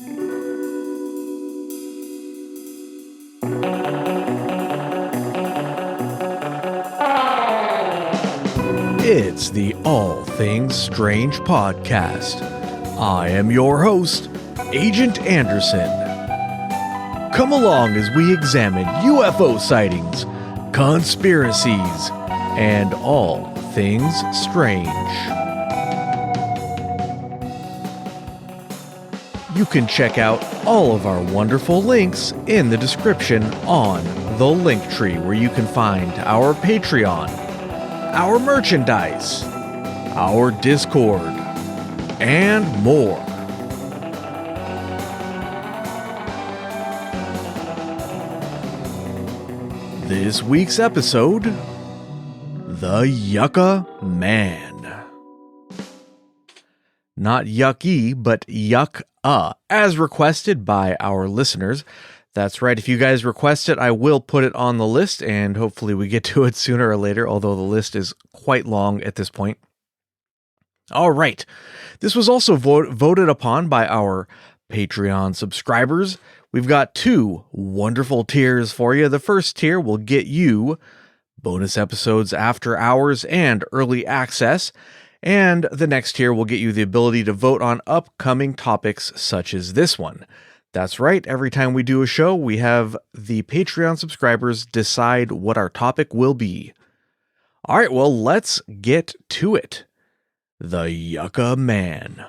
It's the All Things Strange podcast. I am your host, Agent Anderson. Come along as we examine UFO sightings, conspiracies, and all things strange. You can check out all of our wonderful links in the description on the Linktree, where you can find our Patreon, our merchandise, our Discord, and more. This week's episode, the Yucca Man. Not yucky, but yucca, as requested by our listeners. That's right, if you guys request it, I will put it on the list, and hopefully we get to it sooner or later, although the list is quite long at this point. All right, this was also voted upon by our Patreon subscribers. We've got two wonderful tiers for you. The first tier will get you bonus episodes after hours and early access, and the next tier will get you the ability to vote on upcoming topics such as this one. That's right, every time we do a show, we have the Patreon subscribers decide what our topic will be. All right, well, let's get to it. The Yucca Man,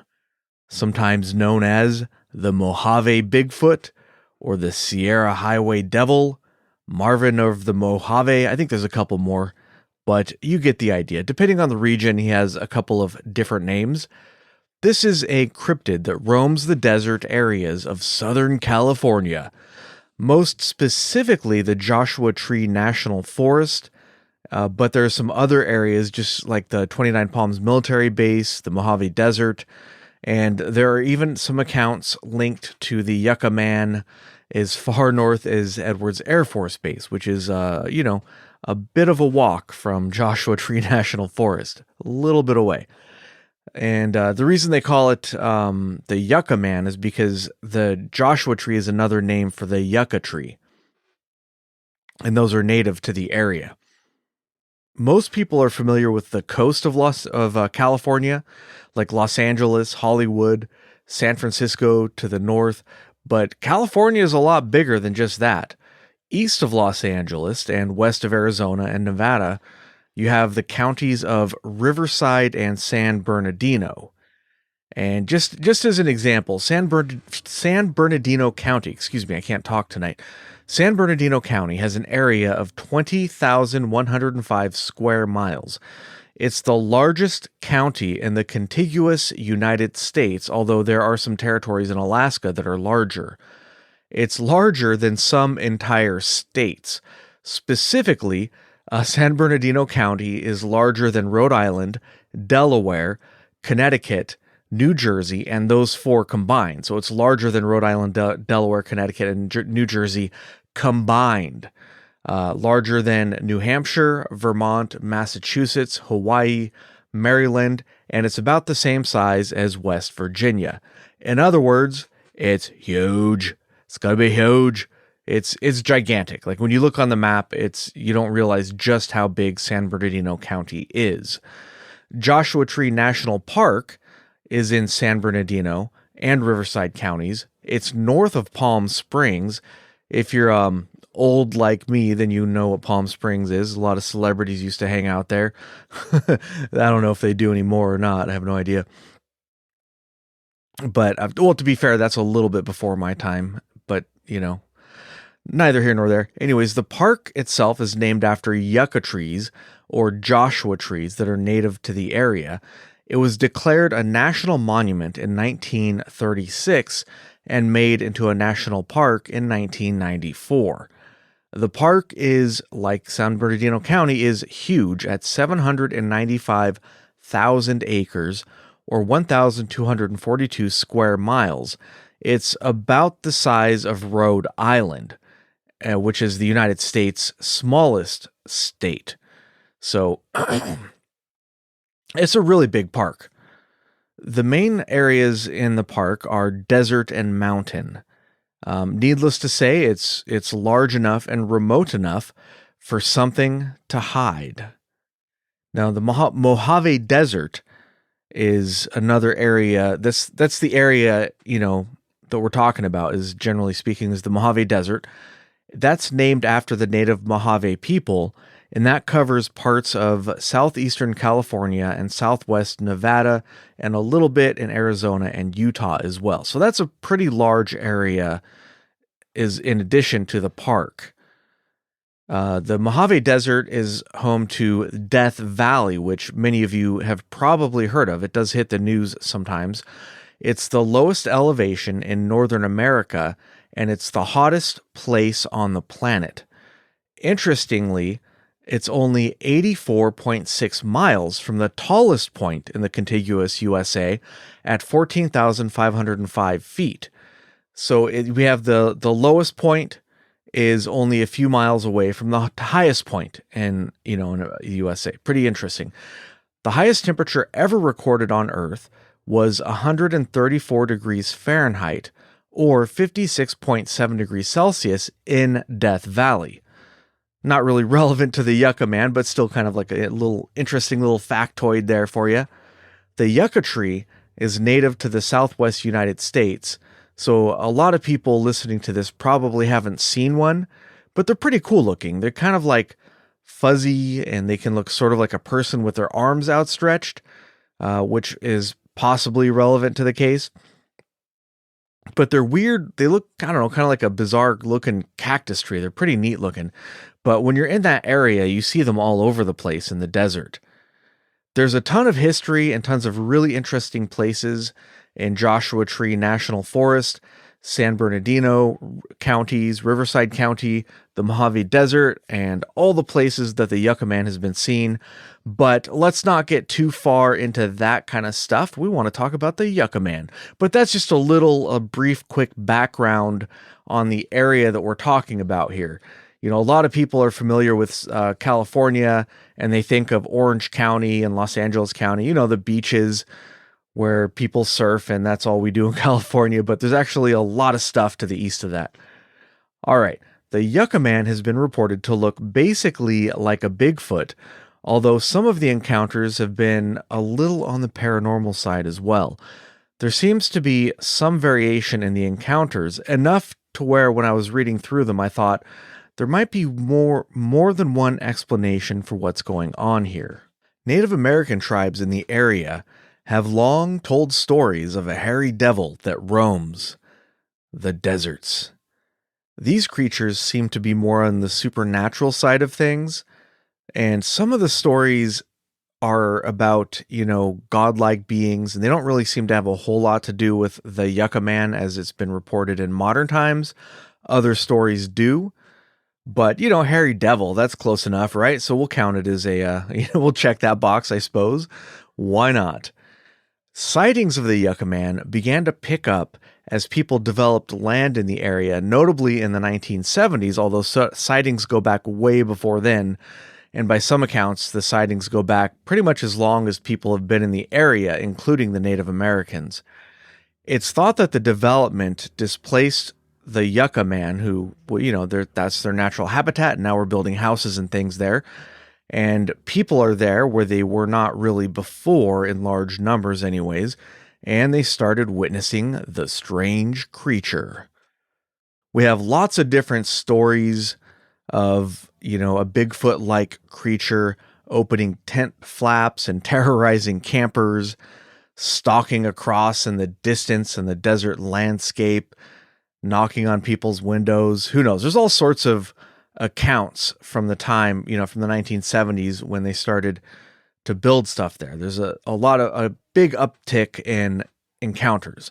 sometimes known as the Mojave Bigfoot, or the Sierra Highway Devil, Marvin of the Mojave. I think there's a couple more, but you get the idea. Depending on the region, he has a couple of different names. This is a cryptid that roams the desert areas of Southern California, most specifically the Joshua Tree National Forest, but there are some other areas just like the Twentynine Palms military base, the Mojave Desert, and there are even some accounts linked to the Yucca Man as far north as Edwards Air Force Base, which is, a bit of a walk from Joshua Tree National Forest, a little bit away. And the reason they call it the Yucca Man is because the Joshua tree is another name for the yucca tree. And those are native to the area. Most people are familiar with the coast of California, like Los Angeles, Hollywood, San Francisco to the north, but California is a lot bigger than just that. East of Los Angeles and west of Arizona and Nevada, you have the counties of Riverside and San Bernardino. And just as an example, San Bernardino County, I can't talk tonight. San Bernardino County has an area of 20,105 square miles. It's the largest county in the contiguous United States, although there are some territories in Alaska that are larger. It's larger than some entire states. Specifically, San Bernardino County is larger than Rhode Island, Delaware, Connecticut, New Jersey, and those four combined. So it's larger than Rhode Island, Delaware, Connecticut, and New Jersey combined. Larger than New Hampshire, Vermont, Massachusetts, Hawaii, Maryland, and it's about the same size as West Virginia. In other words, it's huge. It's going to be huge. It's gigantic. Like when you look on the map, you don't realize just how big San Bernardino County is. Joshua Tree National Park is in San Bernardino and Riverside counties. It's north of Palm Springs. If you're old like me, then you know what Palm Springs is. A lot of celebrities used to hang out there. I don't know if they do anymore or not. I have no idea. But, to be fair, that's a little bit before my time. But, neither here nor there. Anyways, the park itself is named after yucca trees or Joshua trees that are native to the area. It was declared a national monument in 1936 and made into a national park in 1994. The park is, like San Bernardino County, is huge at 795,000 acres or 1,242 square miles. It's about the size of Rhode Island, which is the United States' smallest state. So it's a really big park. The main areas in the park are desert and mountain. Needless to say, it's large enough and remote enough for something to hide. Now, the Mojave Desert is another area. That's the area that we're talking about. Is generally speaking is the Mojave Desert. That's named after the native Mojave people, and that covers parts of southeastern California and southwest Nevada, and a little bit in Arizona and Utah as well. So that's a pretty large area. Is in addition to the park. The Mojave Desert is home to Death Valley, which many of you have probably heard of. It does hit the news sometimes. It's the lowest elevation in Northern America, and it's the hottest place on the planet. Interestingly, it's only 84.6 miles from the tallest point in the contiguous USA at 14,505 feet. So we have the lowest point is only a few miles away from the highest point in the USA. Pretty interesting. The highest temperature ever recorded on Earth was 134 degrees Fahrenheit or 56.7 degrees Celsius in Death Valley. Not really relevant to the Yucca Man, but still kind of like a little interesting little factoid there for you. The yucca tree is native to the Southwest United States. So a lot of people listening to this probably haven't seen one, but they're pretty cool looking. They're kind of like fuzzy, and they can look sort of like a person with their arms outstretched, which is possibly relevant to the case. But they're weird. They look, I don't know, kind of like a bizarre looking cactus tree. They're pretty neat looking. But when you're in that area, you see them all over the place in the desert. There's a ton of history and tons of really interesting places in Joshua Tree National Forest, San Bernardino counties, Riverside County, the Mojave Desert, and all the places that the Yucca Man has been seen. But let's not get too far into that kind of stuff. We want to talk about the Yucca Man. But that's just a brief, quick background on the area that we're talking about here. A lot of people are familiar with California, and they think of Orange County and Los Angeles County, the beaches where people surf, and that's all we do in California, but there's actually a lot of stuff to the east of that. All right, the Yucca Man has been reported to look basically like a Bigfoot, although some of the encounters have been a little on the paranormal side as well. There seems to be some variation in the encounters, enough to where when I was reading through them, I thought there might be more than one explanation for what's going on here. Native American tribes in the area have long told stories of a hairy devil that roams the deserts. These creatures seem to be more on the supernatural side of things, and some of the stories are about, godlike beings, and they don't really seem to have a whole lot to do with the Yucca Man as it's been reported in modern times. Other stories do, but, hairy devil, that's close enough, right? So we'll count it as we'll check that box, I suppose. Why not? Sightings of the Yucca Man began to pick up as people developed land in the area, notably in the 1970s, although sightings go back way before then, and by some accounts, the sightings go back pretty much as long as people have been in the area, including the Native Americans. It's thought that the development displaced the Yucca Man, who, that's their natural habitat, and now we're building houses and things there. And people are there where they were not really before, in large numbers anyways, and they started witnessing the strange creature. We have lots of different stories of, a Bigfoot-like creature opening tent flaps and terrorizing campers, stalking across in the distance in the desert landscape, knocking on people's windows. Who knows? There's all sorts of accounts from the time, from the 1970s when they started to build stuff there. There's a big uptick in encounters.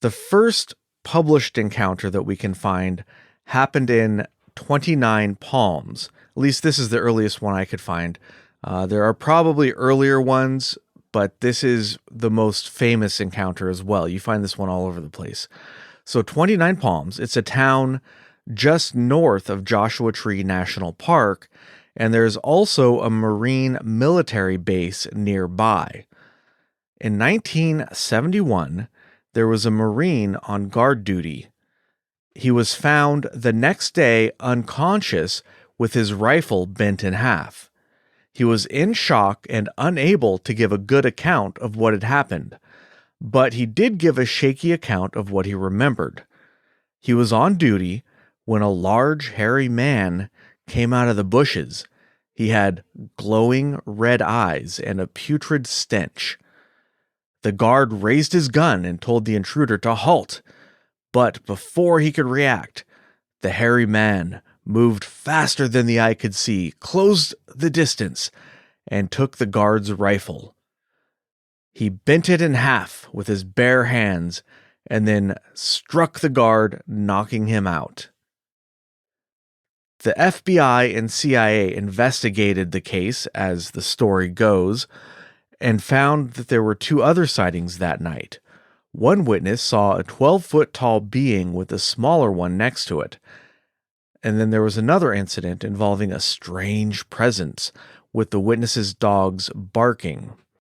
The first published encounter that we can find happened in Twentynine Palms. At least this is the earliest one I could find. There are probably earlier ones, but this is the most famous encounter as well. You find this one all over the place. So Twentynine Palms, it's a town just north of Joshua Tree National Park, and there's also a Marine military base nearby. In 1971, there was a Marine on guard duty. He was found the next day unconscious with his rifle bent in half. He was in shock and unable to give a good account of what had happened, but he did give a shaky account of what he remembered. He was on duty when a large, hairy man came out of the bushes. He had glowing red eyes and a putrid stench. The guard raised his gun and told the intruder to halt, but before he could react, the hairy man moved faster than the eye could see, closed the distance, and took the guard's rifle. He bent it in half with his bare hands and then struck the guard, knocking him out. The FBI and CIA investigated the case, as the story goes, and found that there were 2 other sightings that night. One witness saw a 12-foot tall being with a smaller one next to it. And then there was another incident involving a strange presence, with the witness's dogs barking.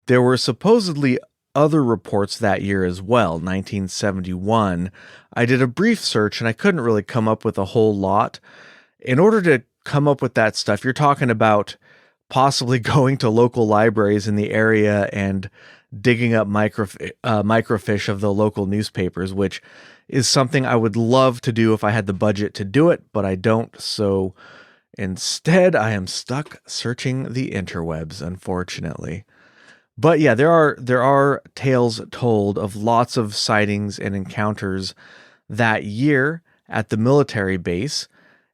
There were supposedly other reports that year as well, 1971. I did a brief search and I couldn't really come up with a whole lot. In order to come up with that stuff, you're talking about possibly going to local libraries in the area and digging up microfiche of the local newspapers, which is something I would love to do if I had the budget to do it, but I don't. So instead, I am stuck searching the interwebs, unfortunately. But yeah, there are tales told of lots of sightings and encounters that year at the military base.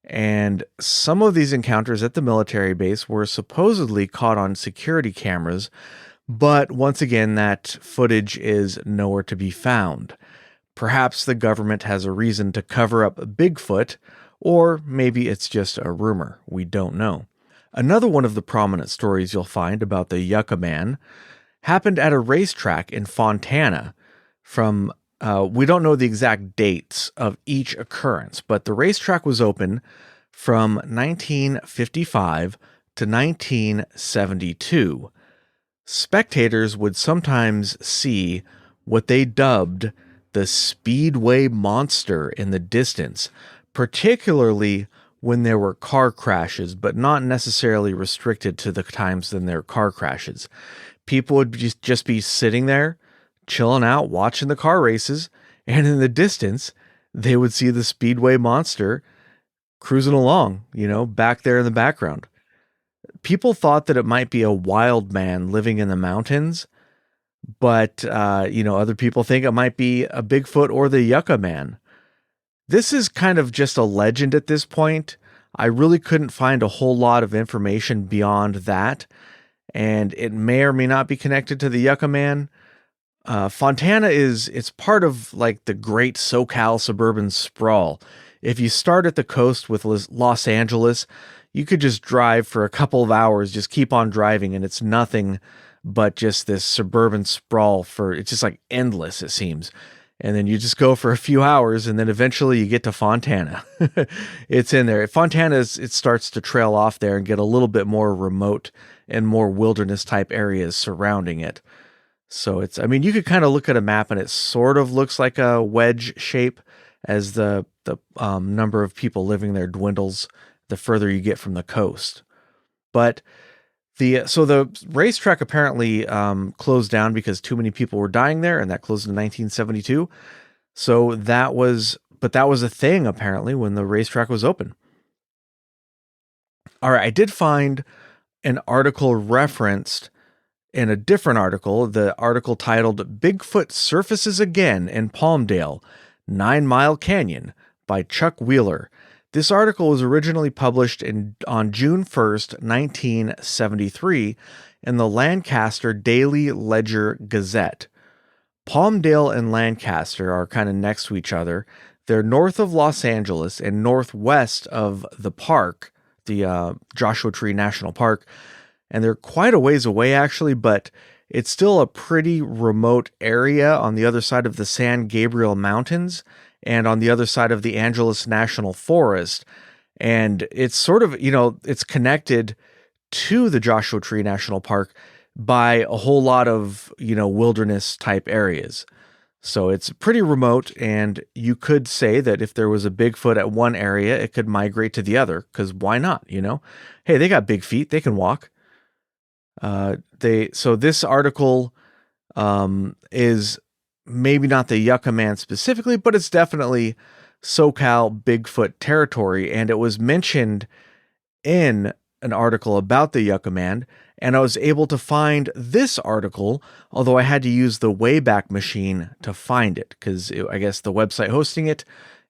And some of these encounters at the military base were supposedly caught on security cameras, but once again, that footage is nowhere to be found. Perhaps the government has a reason to cover up Bigfoot, or maybe it's just a rumor. We don't know. Another one of the prominent stories you'll find about the Yucca Man happened at a racetrack in Fontana from we don't know the exact dates of each occurrence, but the racetrack was open from 1955 to 1972. Spectators would sometimes see what they dubbed the Speedway Monster in the distance, particularly when there were car crashes, but not necessarily restricted to the times when there were car crashes. People would just be sitting there, chilling out, watching the car races, and in the distance, they would see the Speedway Monster cruising along, back there in the background. People thought that it might be a wild man living in the mountains, but, other people think it might be a Bigfoot or the Yucca Man. This is kind of just a legend at this point. I really couldn't find a whole lot of information beyond that, and it may or may not be connected to the Yucca Man. Fontana it's part of like the great SoCal suburban sprawl. If you start at the coast with Los Angeles, you could just drive for a couple of hours, just keep on driving, and it's nothing but just this suburban sprawl it's just like endless, it seems. And then you just go for a few hours, and then eventually you get to Fontana. It's in there. Fontana, it starts to trail off there and get a little bit more remote and more wilderness type areas surrounding it. So you could kind of look at a map and it sort of looks like a wedge shape as the number of people living there dwindles the further you get from the coast. But the racetrack apparently closed down because too many people were dying there, and that closed in 1972. So that was a thing apparently when the racetrack was open. All right, I did find an article referenced in a different article, the article titled "Bigfoot Surfaces Again in Palmdale, 9 Mile Canyon" by Chuck Wheeler. This article was originally published on June 1st, 1973 in the Lancaster Daily Ledger Gazette. Palmdale and Lancaster are kind of next to each other. They're north of Los Angeles and northwest of the park, the Joshua Tree National Park. And they're quite a ways away, actually, but it's still a pretty remote area on the other side of the San Gabriel Mountains and on the other side of the Angeles National Forest. And it's sort of, it's connected to the Joshua Tree National Park by a whole lot of, wilderness type areas. So it's pretty remote, and you could say that if there was a Bigfoot at one area, it could migrate to the other, because why not, Hey, they got big feet, they can walk. So this article is maybe not the Yucca Man specifically, but it's definitely SoCal Bigfoot territory, and it was mentioned in an article about the Yucca Man, and I was able to find this article, although I had to use the Wayback Machine to find it, because I guess the website hosting it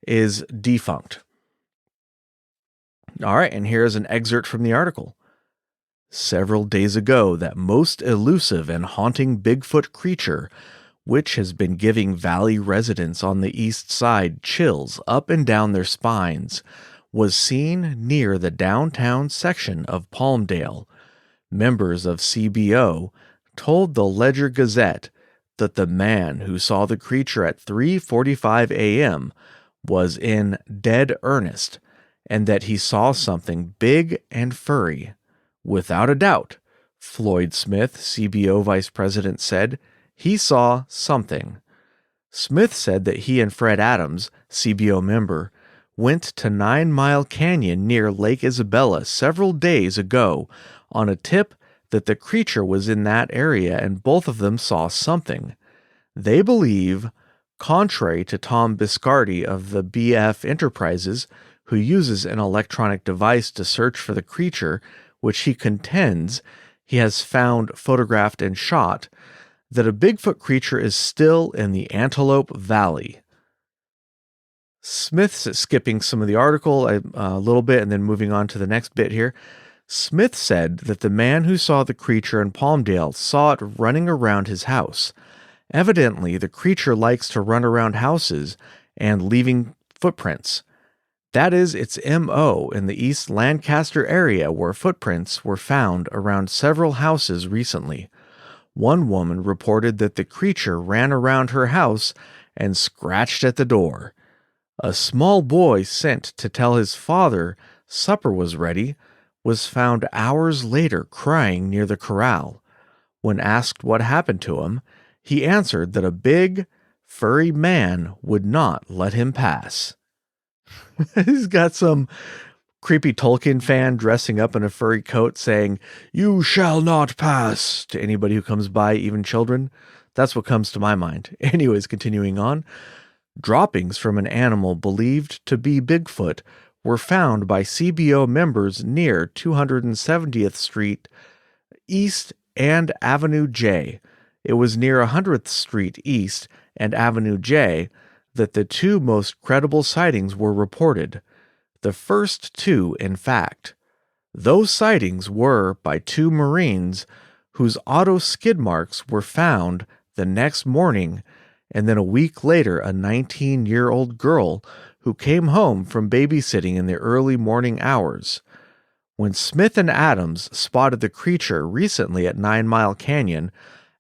is defunct. All right, and here's an excerpt from the article. Several days ago, that most elusive and haunting Bigfoot creature, which has been giving valley residents on the east side chills up and down their spines, was seen near the downtown section of Palmdale. Members of CBO told the Ledger Gazette that the man who saw the creature at 3:45 a.m. was in dead earnest, and that he saw something big and furry. Without a doubt, Floyd Smith, CBO vice president, said he saw something. Smith said that he and Fred Adams, CBO member, went to 9 Mile Canyon near Lake Isabella several days ago on a tip that the creature was in that area, and both of them saw something. They believe, contrary to Tom Biscardi of the BF Enterprises, who uses an electronic device to search for the creature, which he contends he has found, photographed, and shot, that a Bigfoot creature is still in the Antelope Valley. Smith's skipping some of the article a little bit and then moving on to the next bit here. Smith said that the man who saw the creature in Palmdale saw it running around his house. Evidently, the creature likes to run around houses and leaving footprints. That is its M.O. in the East Lancaster area, where footprints were found around several houses recently. One woman reported that the creature ran around her house and scratched at the door. A small boy sent to tell his father supper was ready was found hours later crying near the corral. When asked what happened to him, he answered that a big, furry man would not let him pass. He's got some creepy Tolkien fan dressing up in a furry coat saying, "You shall not pass," to anybody who comes by, even children. That's what comes to my mind. Anyways, continuing on. Droppings from an animal believed to be Bigfoot were found by CBO members near 270th Street East and Avenue J. It was near 100th Street East and Avenue J that the two most credible sightings were reported. The first two, in fact. Those sightings were by two Marines whose auto skid marks were found the next morning, and then a week later a 19-year-old girl who came home from babysitting in the early morning hours. When Smith and Adams spotted the creature recently at 9 Mile Canyon,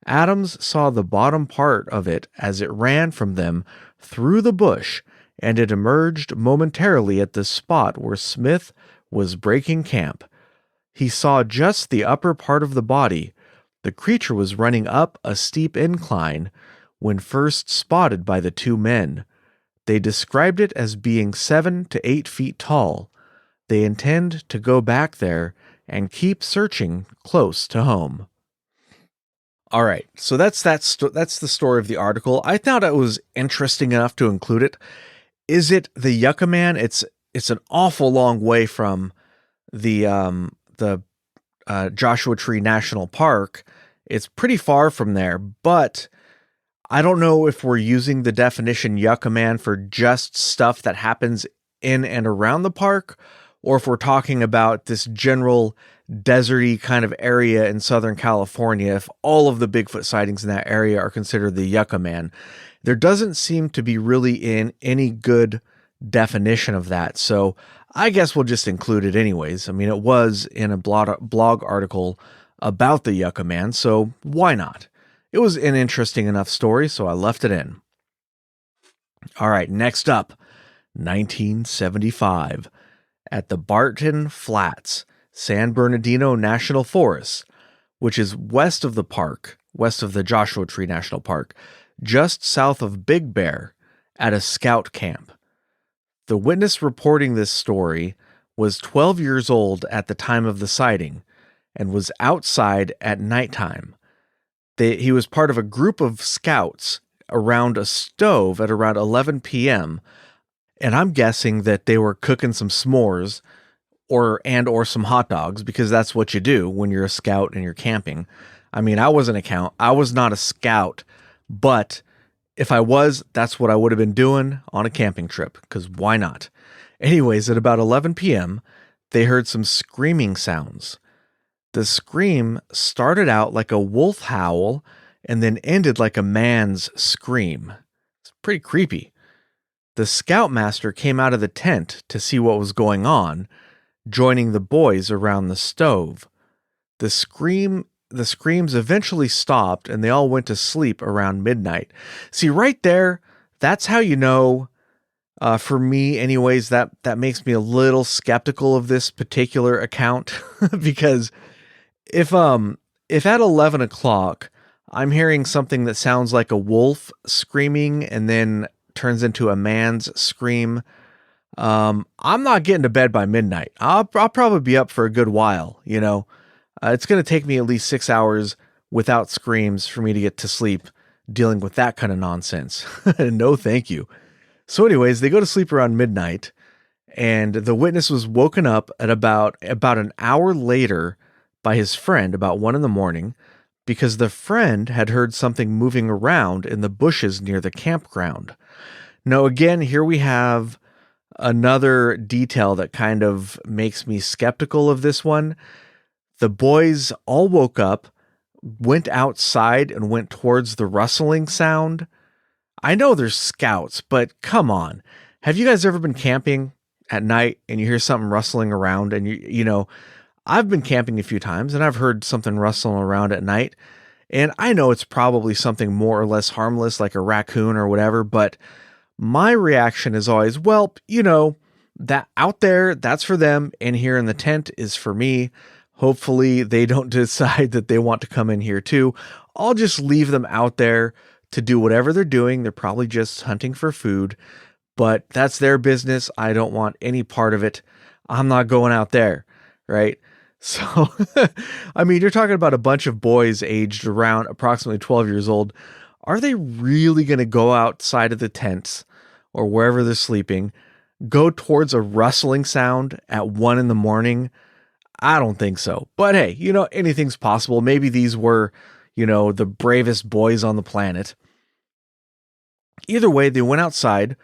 Adams saw the bottom part of it as it ran from them through the bush, and it emerged momentarily at the spot where Smith was breaking camp. He saw just the upper part of the body. The creature was running up a steep incline when first spotted by the two men. They described it as being 7 to 8 feet tall. They intend to go back there and keep searching close to home. All right, so that's the story of the article. I thought it was interesting enough to include it. Is it the Yucca Man? It's an awful long way from the Joshua Tree National Park. It's pretty far from there, but I don't know if we're using the definition Yucca Man for just stuff that happens in and around the park, or if we're talking about this general deserty kind of area in Southern California, if all of the Bigfoot sightings in that area are considered the Yucca Man. There doesn't seem to be really in any good definition of that, so I guess we'll just include it anyways. I mean, it was in a blog article about the Yucca Man, so why not? It was an interesting enough story, so I left it in. All right, next up, 1975. At the Barton Flats, San Bernardino National Forest, which is west of the park, west of the Joshua Tree National Park, just south of Big Bear at a scout camp. The witness reporting this story was 12 years old at the time of the sighting and was outside at nighttime. He was part of a group of scouts around a stove at around 11 p.m., and I'm guessing that they were cooking some s'mores or some hot dogs, because that's what you do when you're a scout and you're camping. I mean, I was not a scout, but if I was, that's what I would have been doing on a camping trip, because why not? Anyways, at about 11 p.m., they heard some screaming sounds. The scream started out like a wolf howl and then ended like a man's scream. It's pretty creepy. The scoutmaster came out of the tent to see what was going on, joining the boys around the stove. The screams eventually stopped and they all went to sleep around midnight. See, right there, that's how you know, for me anyways, that makes me a little skeptical of this particular account because if at 11 o'clock I'm hearing something that sounds like a wolf screaming and then turns into a man's scream, I'm not getting to bed by midnight. I'll probably be up for a good while, you know. It's going to take me at least 6 hours without screams for me to get to sleep dealing with that kind of nonsense. No, thank you. So anyways, they go to sleep around midnight, and the witness was woken up at about an hour later by his friend, about 1 a.m, because the friend had heard something moving around in the bushes near the campground. Now, again, here we have another detail that kind of makes me skeptical of this one. The boys all woke up, went outside, and went towards the rustling sound. I know there's scouts, but come on. Have you guys ever been camping at night and you hear something rustling around? And you know, I've been camping a few times and I've heard something rustling around at night. And I know it's probably something more or less harmless, like a raccoon or whatever, but my reaction is always, well, you know, that out there, that's for them, and here in the tent is for me. Hopefully they don't decide that they want to come in here too. I'll just leave them out there to do whatever they're doing. They're probably just hunting for food, but that's their business. I don't want any part of it. I'm not going out there, right? So, I mean, you're talking about a bunch of boys aged around approximately 12 years old. Are they really going to go outside of the tents or wherever they're sleeping, go towards a rustling sound at 1 a.m? I don't think so. But hey, you know, anything's possible. Maybe these were, you know, the bravest boys on the planet. Either way, they went outside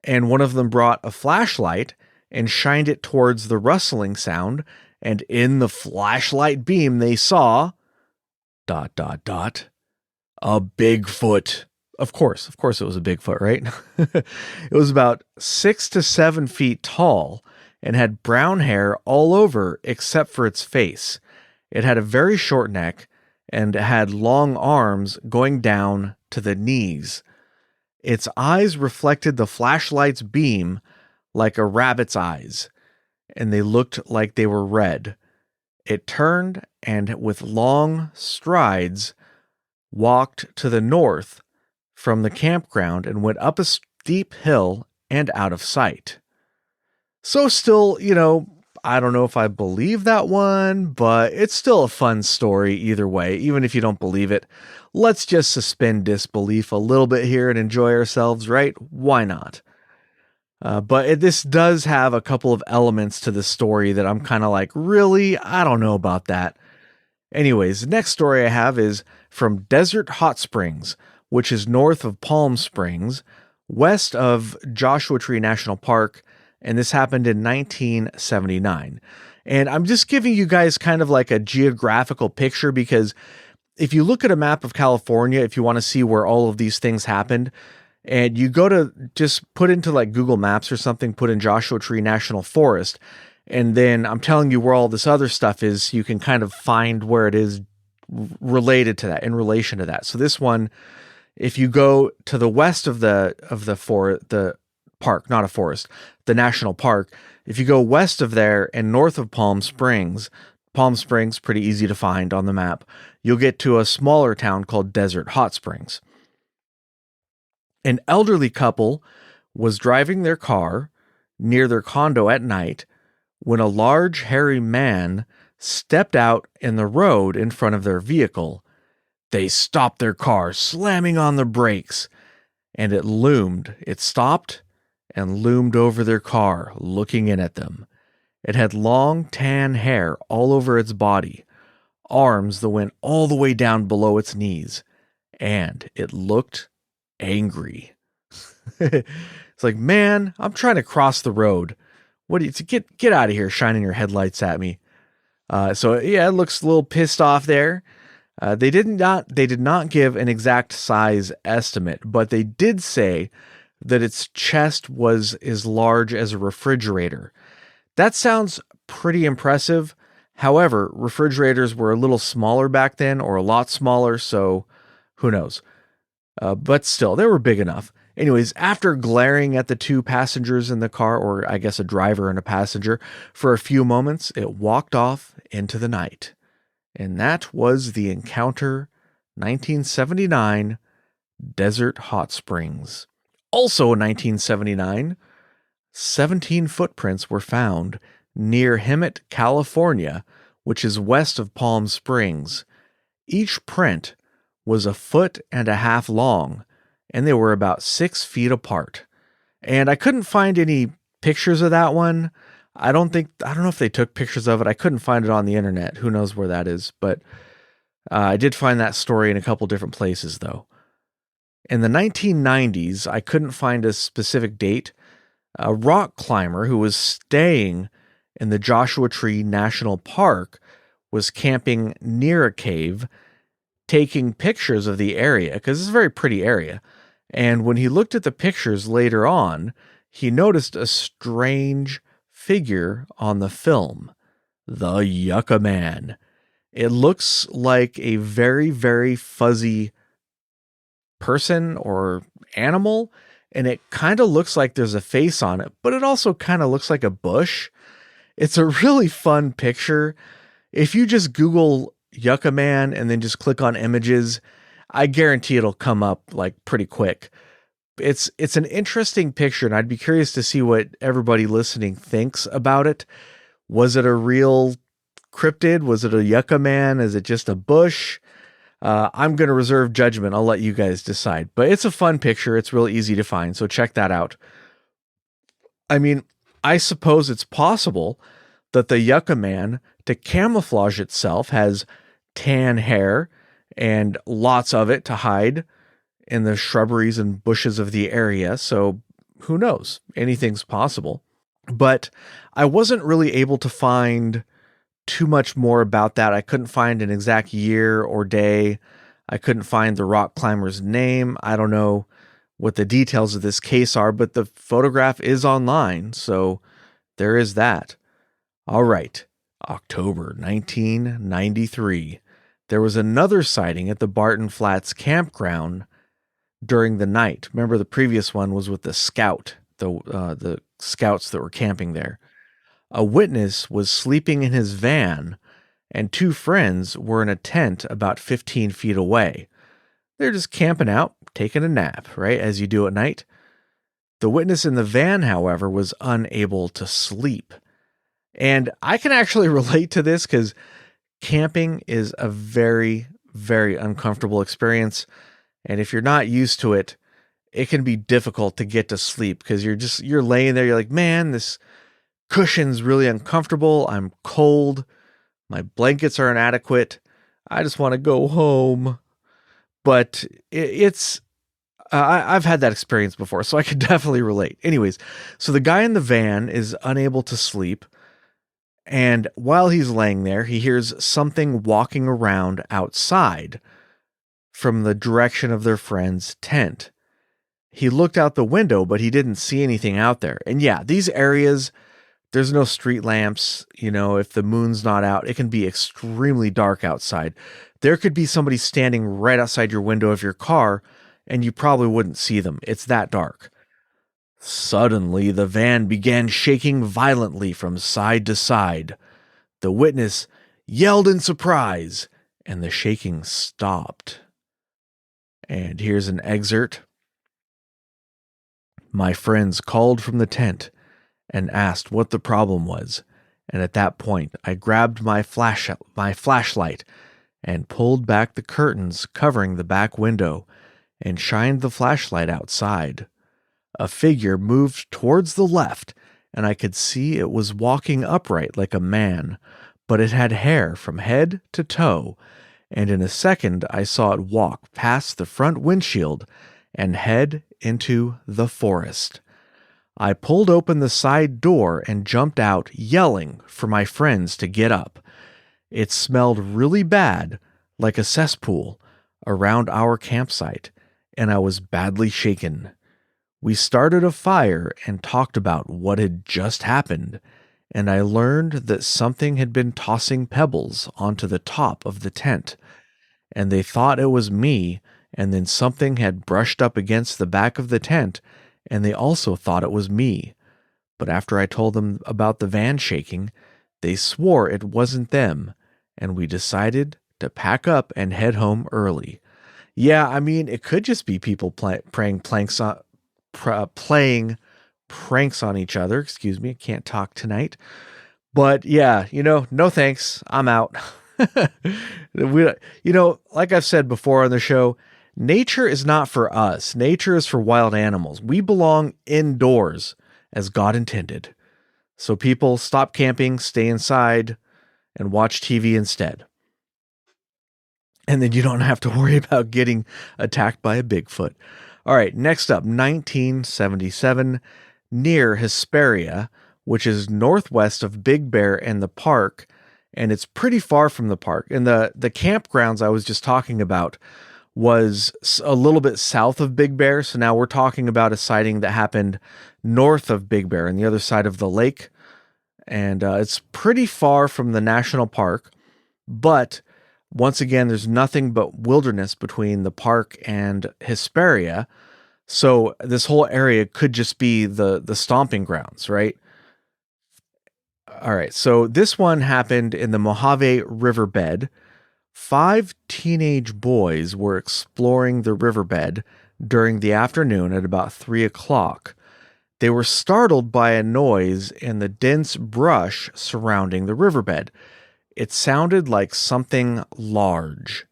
and one of them brought a flashlight and shined it towards the rustling sound. And in the flashlight beam, they saw ... a Bigfoot. Of course it was a Bigfoot, right? It was about 6 to 7 feet tall and had brown hair all over except for its face. It had a very short neck and had long arms going down to the knees. Its eyes reflected the flashlight's beam like a rabbit's eyes, and they looked like they were red. It turned and with long strides walked to the north from the campground and went up a steep hill and out of sight. So still, you know, I don't know if I believe that one, but it's still a fun story either way, even if you don't believe it. Let's just suspend disbelief a little bit here and enjoy ourselves, right? Why not? But this does have a couple of elements to the story that I'm kind of like, really? I don't know about that. Anyways, the next story I have is from Desert Hot Springs, which is north of Palm Springs, west of Joshua Tree National Park, and this happened in 1979. And I'm just giving you guys kind of like a geographical picture, because if you look at a map of California, if you want to see where all of these things happened, and you go to just put into like Google Maps or something, put in Joshua Tree National Forest, and then I'm telling you where all this other stuff is, you can kind of find where it is related to that, in relation to that. So this one, if you go to the west of the park, not a forest, the national park, if you go west of there and north of Palm Springs, Palm Springs, pretty easy to find on the map. You'll get to a smaller town called Desert Hot Springs. An elderly couple was driving their car near their condo at night when a large, hairy man stepped out in the road in front of their vehicle. They stopped their car, slamming on the brakes, and it stopped and loomed over their car, looking in at them. It had long, tan hair all over its body, arms that went all the way down below its knees, and it looked angry. It's like, man, I'm trying to cross the road. What do you get out of here, shining your headlights at me? So yeah, it looks a little pissed off there. They did not give an exact size estimate, but they did say that its chest was as large as a refrigerator. That sounds pretty impressive. However, refrigerators were a little smaller back then, or a lot smaller, so who knows? But still, they were big enough. Anyways, after glaring at the two passengers in the car, or I guess a driver and a passenger, for a few moments, it walked off into the night. And that was the Encounter 1979 Desert Hot Springs. Also in 1979, 17 footprints were found near Hemet, California, which is west of Palm Springs. Each print was 1.5 feet long, and they were about 6 feet apart. And I couldn't find any pictures of that one. I don't know if they took pictures of it. I couldn't find it on the internet. Who knows where that is? But I did find that story in a couple different places, though. In the 1990s, I couldn't find a specific date. A rock climber who was staying in the Joshua Tree National Park was camping near a cave, taking pictures of the area, because it's a very pretty area. And when he looked at the pictures later on, he noticed a strange figure on the film, the Yucca Man. It looks like a very, very fuzzy person or animal, and it kind of looks like there's a face on it, but it also kind of looks like a bush. It's a really fun picture. If you just Google Yucca Man and then just click on images, I guarantee it'll come up like pretty quick. It's an interesting picture, and I'd be curious to see what everybody listening thinks about it. Was it a real cryptid? Was it a Yucca Man? Is it just a bush? I'm going to reserve judgment. I'll let you guys decide. But it's a fun picture. It's real easy to find, so check that out. I mean, I suppose it's possible that the Yucca Man, to camouflage itself, has tan hair and lots of it to hide in the shrubberies and bushes of the area. So who knows? Anything's possible. But I wasn't really able to find too much more about that. I couldn't find an exact year or day. I couldn't find the rock climber's name. I don't know what the details of this case are, but the photograph is online. So there is that. All right. October 1993. There was another sighting at the Barton Flats campground during the night. Remember, the previous one was with the scout, the scouts that were camping there. A witness was sleeping in his van, and two friends were in a tent about 15 feet away. They're just camping out, taking a nap, right, as you do at night. The witness in the van, however, was unable to sleep. And I can actually relate to this because camping is a very, very uncomfortable experience. And if you're not used to it, it can be difficult to get to sleep because you're laying there. You're like, man, this cushion's really uncomfortable. I'm cold. My blankets are inadequate. I just want to go home. But I've had that experience before, so I could definitely relate. Anyways, so the guy in the van is unable to sleep. And while he's laying there, he hears something walking around outside from the direction of their friend's tent. He looked out the window, but he didn't see anything out there. And yeah, these areas, there's no street lamps. You know, if the moon's not out, it can be extremely dark outside. There could be somebody standing right outside your window of your car, and you probably wouldn't see them. It's that dark. Suddenly, the van began shaking violently from side to side. The witness yelled in surprise, and the shaking stopped. And here's an excerpt. My friends called from the tent and asked what the problem was, and at that point I grabbed my flashlight and pulled back the curtains covering the back window and shined the flashlight outside. A figure moved towards the left, and I could see it was walking upright like a man, but it had hair from head to toe, and in a second I saw it walk past the front windshield and head into the forest. I pulled open the side door and jumped out, yelling for my friends to get up. It smelled really bad, like a cesspool, around our campsite, and I was badly shaken. We started a fire and talked about what had just happened, and I learned that something had been tossing pebbles onto the top of the tent, and they thought it was me, and then something had brushed up against the back of the tent, and they also thought it was me. But after I told them about the van shaking, they swore it wasn't them, and we decided to pack up and head home early. Yeah, I mean, it could just be people playing pranks on each other. Excuse me, I can't talk tonight. But yeah, no thanks. I'm out. Like I've said before on the show, nature is not for us. Nature is for wild animals. We belong indoors as God intended. So people, stop camping, stay inside, and watch TV instead. And then you don't have to worry about getting attacked by a Bigfoot. All right, next up, 1977, near Hesperia, which is northwest of Big Bear and the park, and it's pretty far from the park. And the campgrounds I was just talking about was a little bit south of Big Bear, so now we're talking about a sighting that happened north of Big Bear on the other side of the lake, and it's pretty far from the national park, but once again, there's nothing but wilderness between the park and Hesperia, so this whole area could just be the stomping grounds, right? All right, so this one happened in the Mojave riverbed. 5 teenage boys were exploring the riverbed during the afternoon at about 3 o'clock. They were startled by a noise in the dense brush surrounding the riverbed. It sounded like something large.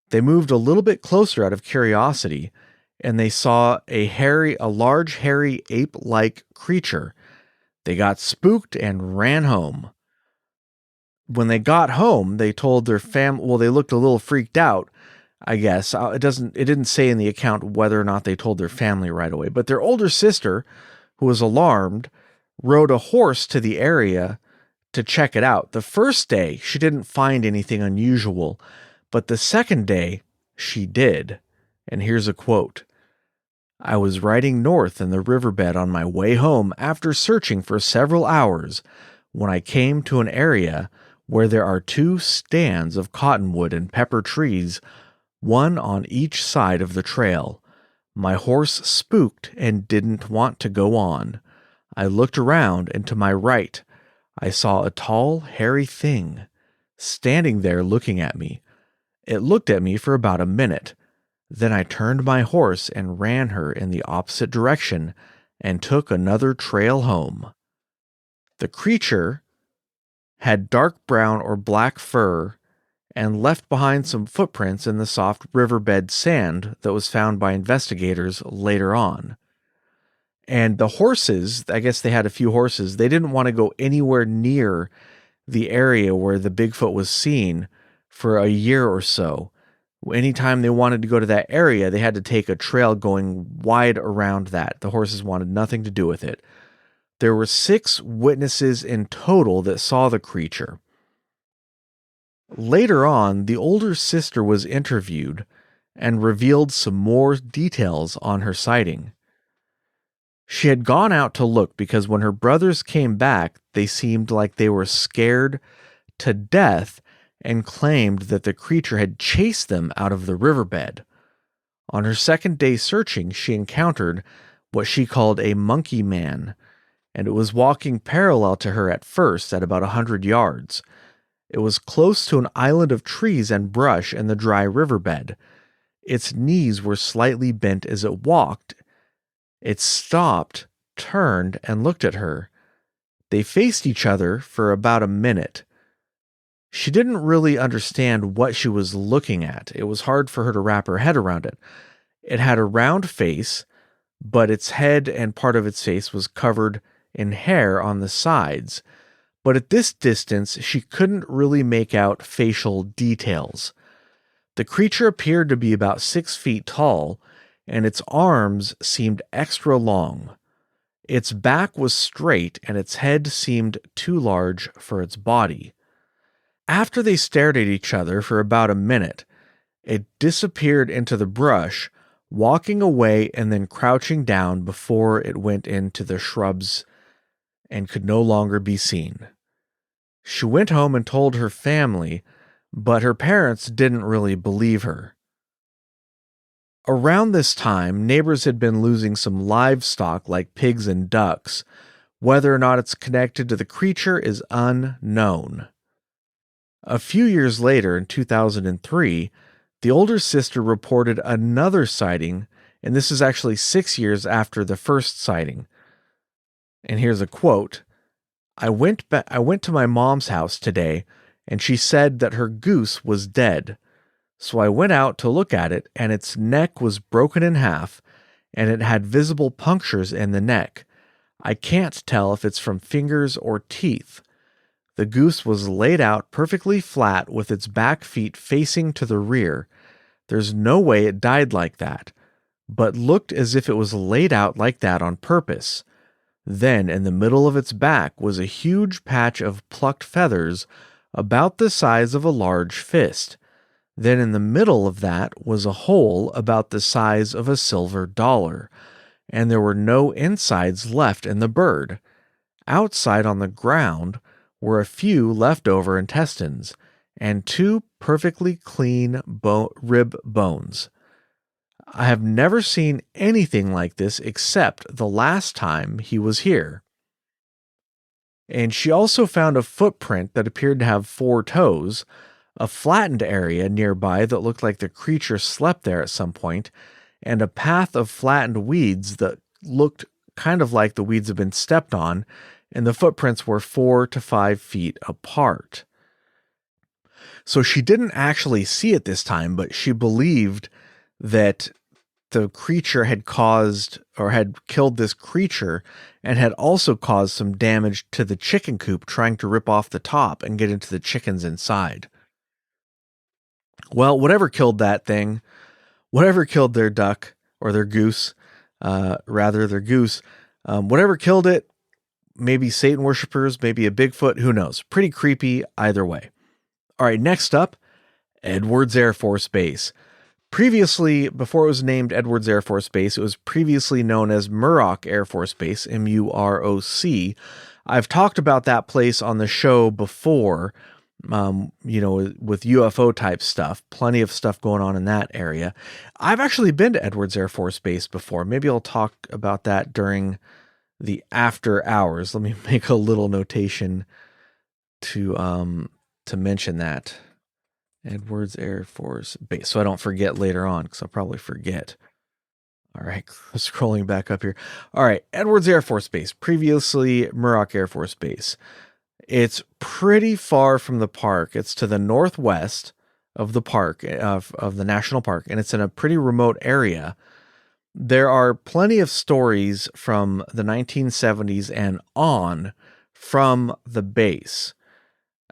They moved a little bit closer out of curiosity, and they saw a large, hairy, ape-like creature. They got spooked and ran home. When they got home, they told their they looked a little freaked out, I guess. It didn't say in the account whether or not they told their family right away, but their older sister, who was alarmed, rode a horse to the area to check it out. The first day, she didn't find anything unusual, but the second day, she did. And here's a quote. I was riding north in the riverbed on my way home after searching for several hours when I came to an area where there are 2 stands of cottonwood and pepper trees, one on each side of the trail. My horse spooked and didn't want to go on. I looked around, and to my right, I saw a tall, hairy thing standing there looking at me. It looked at me for about a minute. Then I turned my horse and ran her in the opposite direction and took another trail home. The creature had dark brown or black fur and left behind some footprints in the soft riverbed sand that was found by investigators later on. And the horses, I guess they had a few horses, they didn't want to go anywhere near the area where the Bigfoot was seen for a year or so. Anytime they wanted to go to that area, they had to take a trail going wide around that. The horses wanted nothing to do with it. There were 6 witnesses in total that saw the creature. Later on, the older sister was interviewed and revealed some more details on her sighting. She had gone out to look because when her brothers came back, they seemed like they were scared to death and claimed that the creature had chased them out of the riverbed. On her second day searching, she encountered what she called a monkey man, and it was walking parallel to her at first at about 100 yards. It was close to an island of trees and brush in the dry riverbed. Its knees were slightly bent as it walked. It stopped, turned, and looked at her. They faced each other for about a minute. She didn't really understand what she was looking at. It was hard for her to wrap her head around it. It had a round face, but its head and part of its face was covered in hair on the sides. But at this distance, she couldn't really make out facial details. The creature appeared to be about 6 feet tall, and its arms seemed extra long. Its back was straight, and its head seemed too large for its body. After they stared at each other for about a minute, it disappeared into the brush, walking away and then crouching down before it went into the shrubs and could no longer be seen. She went home and told her family, but her parents didn't really believe her. Around this time, neighbors had been losing some livestock like pigs and ducks. Whether or not it's connected to the creature is unknown. A few years later, in 2003, the older sister reported another sighting, and this is actually 6 years after the first sighting. And here's a quote. I went to my mom's house today, and she said that her goose was dead. So I went out to look at it, and its neck was broken in half, and it had visible punctures in the neck. I can't tell if it's from fingers or teeth. The goose was laid out perfectly flat with its back feet facing to the rear. There's no way it died like that, but looked as if it was laid out like that on purpose. Then, in the middle of its back was a huge patch of plucked feathers about the size of a large fist. Then in the middle of that was a hole about the size of a silver dollar, and there were no insides left in the bird. Outside on the ground were a few leftover intestines and 2 perfectly clean rib bones. I have never seen anything like this except the last time he was here. And she also found a footprint that appeared to have 4 toes, a flattened area nearby that looked like the creature slept there at some point, and a path of flattened weeds that looked kind of like the weeds had been stepped on, and the footprints were 4 to 5 feet apart. So she didn't actually see it this time, but she believed that the creature had caused or had killed this creature and had also caused some damage to the chicken coop, trying to rip off the top and get into the chickens inside. Well, whatever killed that thing, whatever killed their duck or their goose, their goose, whatever killed it, maybe Satan worshipers, maybe a Bigfoot, who knows? Pretty creepy either way. All right, next up, Edwards Air Force Base. Previously, before it was named Edwards Air Force Base, it was previously known as Muroc Air Force Base, M-U-R-O-C. I've talked about that place on the show before, with UFO type stuff, plenty of stuff going on in that area. I've actually been to Edwards Air Force Base before. Maybe I'll talk about that during the after hours. Let me make a little notation to mention that. Edwards Air Force Base, so I don't forget later on, because I'll probably forget. All right, scrolling back up here. All right, Edwards Air Force Base, previously Muroc Air Force Base. It's pretty far from the park. It's to the northwest of the park, of the national park, and it's in a pretty remote area. There are plenty of stories from the 1970s and on from the base.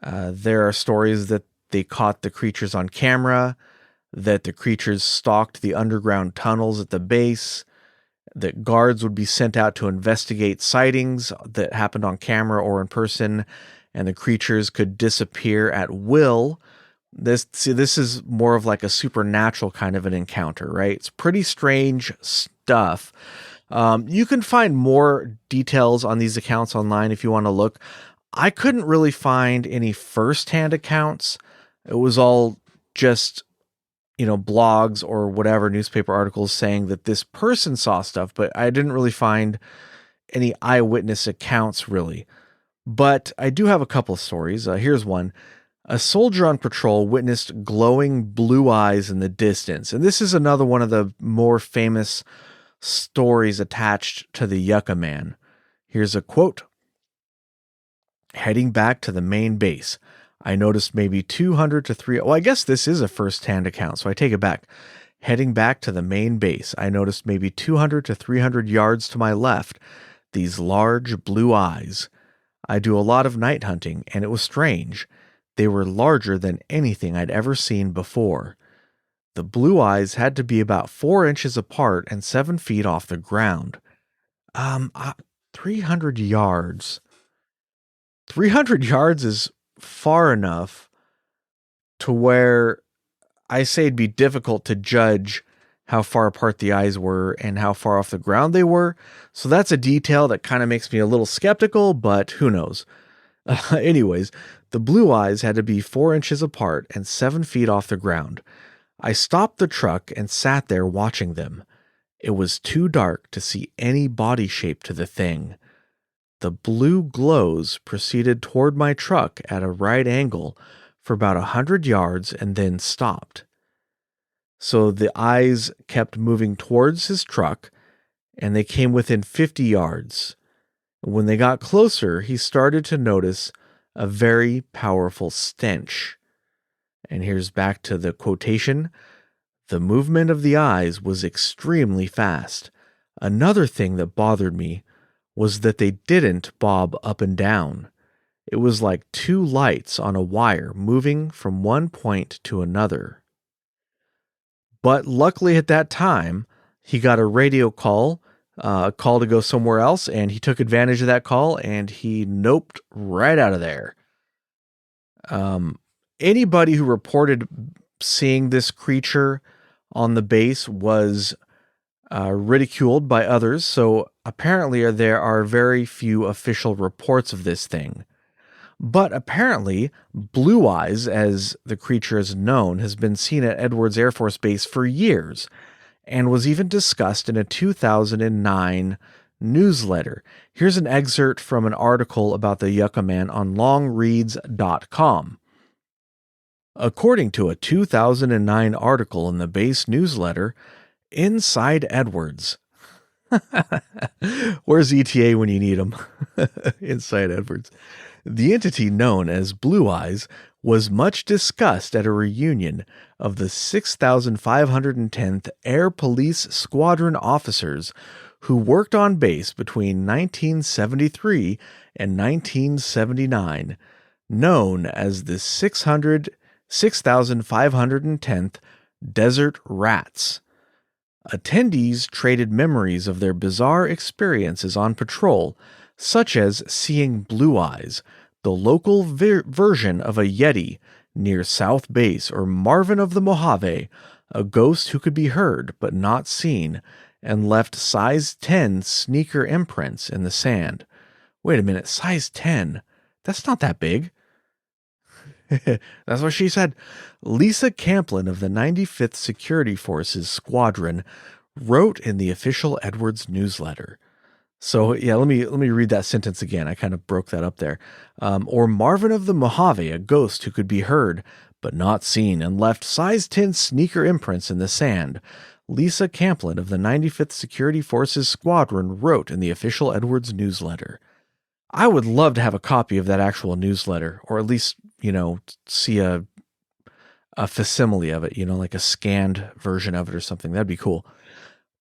There are stories that they caught the creatures on camera, that the creatures stalked the underground tunnels at the base, that guards would be sent out to investigate sightings that happened on camera or in person, and the creatures could disappear at will. This is more of like a supernatural kind of an encounter, right? It's pretty strange stuff. You can find more details on these accounts online if you want to look. I couldn't really find any firsthand accounts. It was all just, blogs or whatever, newspaper articles saying that this person saw stuff, but I didn't really find any eyewitness accounts really. But I do have a couple of stories. Here's one. A soldier on patrol witnessed glowing blue eyes in the distance. And this is another one of the more famous stories attached to the Yucca Man. Here's a quote. Heading back to the main base, I noticed maybe 200 to 300. Well, I guess this is a first-hand account, so I take it back. Heading back to the main base, I noticed maybe 200 to 300 yards to my left, these large blue eyes. I do a lot of night hunting, and it was strange. They were larger than anything I'd ever seen before. The blue eyes had to be about 4 inches apart and 7 feet off the ground. 300 yards. 300 yards is far enough to where I say it'd be difficult to judge how far apart the eyes were and how far off the ground they were. So that's a detail that kind of makes me a little skeptical, but who knows? Anyways, the blue eyes had to be 4 inches apart and 7 feet off the ground. I stopped the truck and sat there watching them. It was too dark to see any body shape to the thing. The blue glows proceeded toward my truck at a right angle for about 100 yards and then stopped. So the eyes kept moving towards his truck, and they came within 50 yards. When they got closer, he started to notice a very powerful stench. And here's back to the quotation. The movement of the eyes was extremely fast. Another thing that bothered me was that they didn't bob up and down. It was like two lights on a wire moving from one point to another. But luckily at that time, he got a radio call, a call to go somewhere else, and he took advantage of that call, and he noped right out of there. Anybody who reported seeing this creature on the base was ridiculed by others, so apparently there are very few official reports of this thing. But apparently, blue eyes, as the creature is known, has been seen at Edwards Air Force Base for years, and was even discussed in a 2009 newsletter. Here's an excerpt from an article about the Yucca Man on longreads.com. According to a 2009 article in the base newsletter, Inside Edwards. Where's ETA when you need them? Inside Edwards. The entity known as Blue Eyes was much discussed at a reunion of the 6,510th Air Police Squadron officers who worked on base between 1973 and 1979, known as the 6,510th Desert Rats. Attendees traded memories of their bizarre experiences on patrol, such as seeing Blue Eyes, the local version of a Yeti near South Base, or Marvin of the Mojave, a ghost who could be heard but not seen, and left size 10 sneaker imprints in the sand. Wait a minute, size 10? That's not that big. That's what she said. Lisa Camplin of the 95th Security Forces Squadron wrote in the official Edwards newsletter. So yeah, let me read that sentence again. I kind of broke that up there. Or Marvin of the Mojave, a ghost who could be heard but not seen, and left size 10 sneaker imprints in the sand. Lisa Camplin of the 95th Security Forces Squadron wrote in the official Edwards newsletter. I would love to have a copy of that actual newsletter, or at least, see a facsimile of it, like a scanned version of it or something. That'd be cool.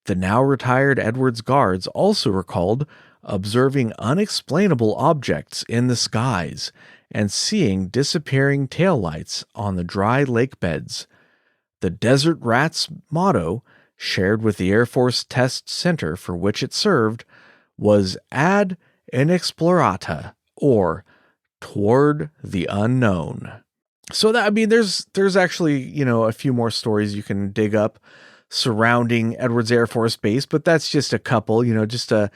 The now retired Edwards guards also recalled observing unexplainable objects in the skies and seeing disappearing taillights on the dry lake beds. The Desert Rats motto, shared with the Air Force Test Center for which it served, was Ad Inexplorata, or Toward the Unknown. So there's actually, a few more stories you can dig up surrounding Edwards Air Force Base, but that's just a couple, just an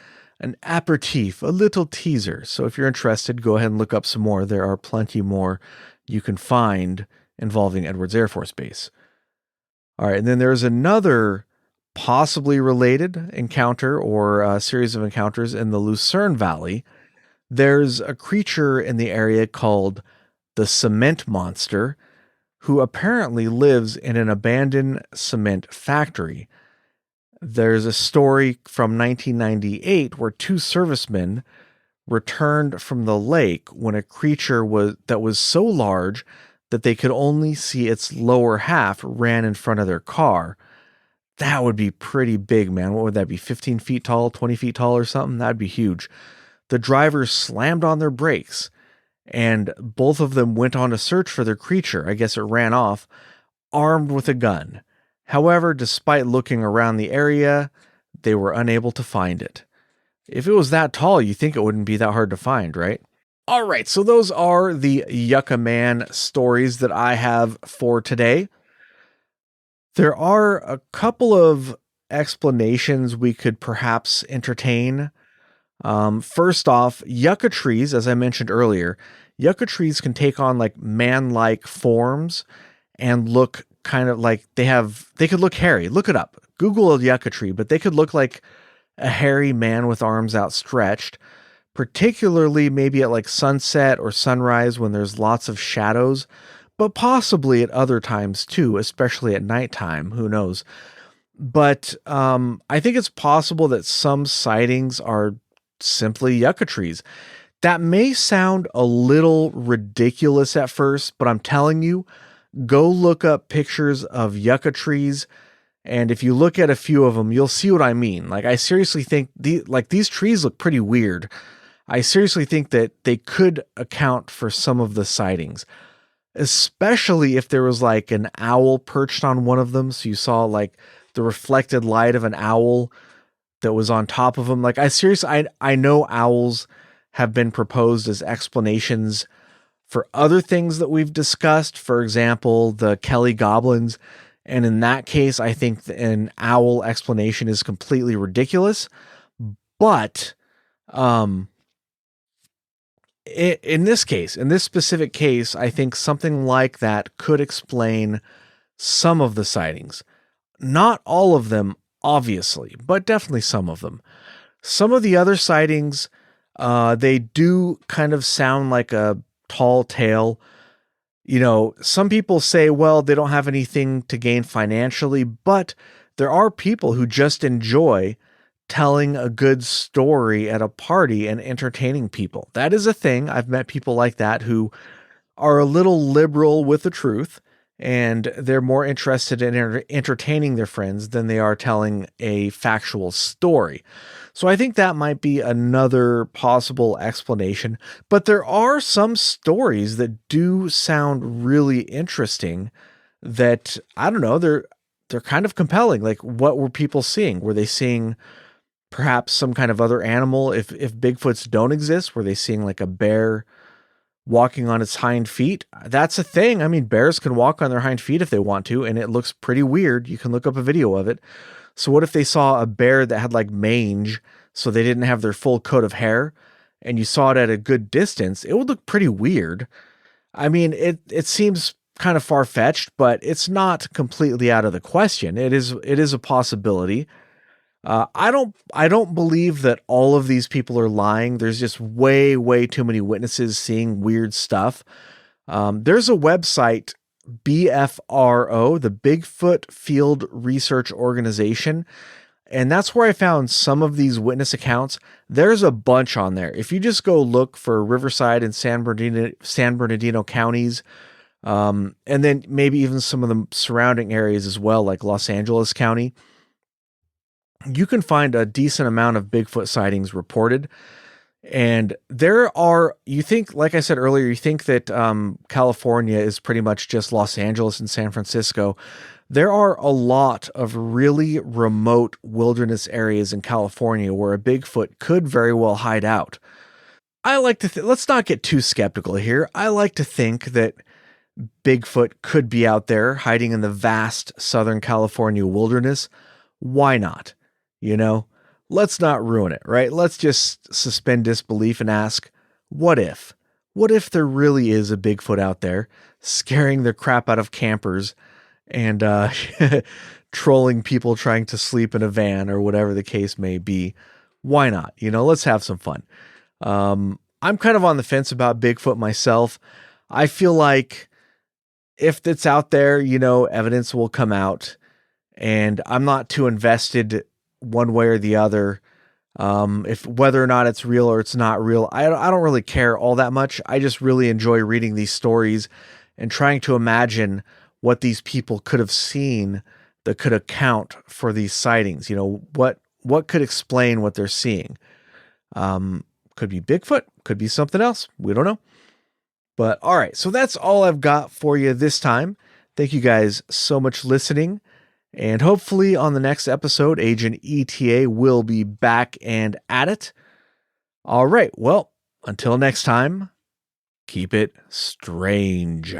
aperitif, a little teaser. So if you're interested, go ahead and look up some more. There are plenty more you can find involving Edwards Air Force Base. All right, and then there's another possibly related encounter or a series of encounters in the Lucerne Valley. There's a creature in the area called the cement monster, who apparently lives in an abandoned cement factory. There's a story from 1998 where two servicemen returned from the lake when a creature was so large that they could only see its lower half ran in front of their car. That would be pretty big, man. What would that be? 15 feet tall, 20 feet tall or something? That'd be huge. The drivers slammed on their brakes and both of them went on a search for their creature. I guess it ran off, armed with a gun. However, despite looking around the area, they were unable to find it. If it was that tall, you think it wouldn't be that hard to find, right? All right, so those are the Yucca Man stories that I have for today. There are a couple of explanations we could perhaps entertain. First off, yucca trees, as I mentioned earlier, yucca trees can take on like man-like forms and look kind of like they could look hairy. Look it up. Google a yucca tree, but they could look like a hairy man with arms outstretched, particularly maybe at like sunset or sunrise when there's lots of shadows, but possibly at other times too, especially at nighttime. Who knows? But I think it's possible that some sightings are simply yucca trees. That may sound a little ridiculous at first, but I'm telling you, go look up pictures of yucca trees, and if you look at a few of them, you'll see what I mean. Like, I seriously think these trees look pretty weird. I seriously think that they could account for some of the sightings, especially if there was like an owl perched on one of them. So you saw like the reflected light of an owl that was on top of them. Like, I know owls have been proposed as explanations for other things that we've discussed. For example, the Kelly goblins. And in that case, I think an owl explanation is completely ridiculous. But in this case, in this specific case, I think something like that could explain some of the sightings. Not all of them, obviously, but definitely some of them. Some of the other sightings, they do kind of sound like a tall tale. You know, some people say, well, they don't have anything to gain financially, but there are people who just enjoy telling a good story at a party and entertaining people. That is a thing. I've met people like that who are a little liberal with the truth, and they're more interested in entertaining their friends than they are telling a factual story. So I think that might be another possible explanation. But there are some stories that do sound really interesting that, I don't know, they're kind of compelling. Like, what were people seeing? Were they seeing perhaps some kind of other animal? If Bigfoots don't exist, were they seeing like a bear walking on its hind feet? That's a thing. I mean, bears can walk on their hind feet if they want to, and it looks pretty weird. You can look up a video of it. So what if they saw a bear that had like mange, so they didn't have their full coat of hair, and you saw it at a good distance? It would look pretty weird. I mean, it seems kind of far-fetched, but it's not completely out of the question. It is a possibility. I don't believe that all of these people are lying. There's just way too many witnesses seeing weird stuff. There's a website, BFRO, the Bigfoot Field Research Organization, and that's where I found some of these witness accounts. There's a bunch on there. If you just go look for Riverside and San Bernardino counties, and then maybe even some of the surrounding areas as well, like Los Angeles County, you can find a decent amount of Bigfoot sightings reported. And there are, you think, like I said earlier, you think that California is pretty much just Los Angeles and San Francisco. There are a lot of really remote wilderness areas in California where a Bigfoot could very well hide out. I like to let's not get too skeptical here. I like to think that Bigfoot could be out there hiding in the vast Southern California wilderness. Why not? You know, let's not ruin it, right? Let's just suspend disbelief and ask, what if? What if there really is a Bigfoot out there scaring the crap out of campers and trolling people trying to sleep in a van or whatever the case may be? Why not? You know, let's have some fun. I'm kind of on the fence about Bigfoot myself. I feel like if it's out there, evidence will come out, and I'm not too invested one way or the other. If whether or not it's real or it's not real, I don't really care all that much. I just really enjoy reading these stories and trying to imagine what these people could have seen that could account for these sightings. What could explain what they're seeing? Could be Bigfoot, could be something else. We don't know. But all right, so that's all I've got for you this time. Thank you guys so much listening. And hopefully on the next episode, Agent ETA will be back and at it. All right, well, until next time, keep it strange.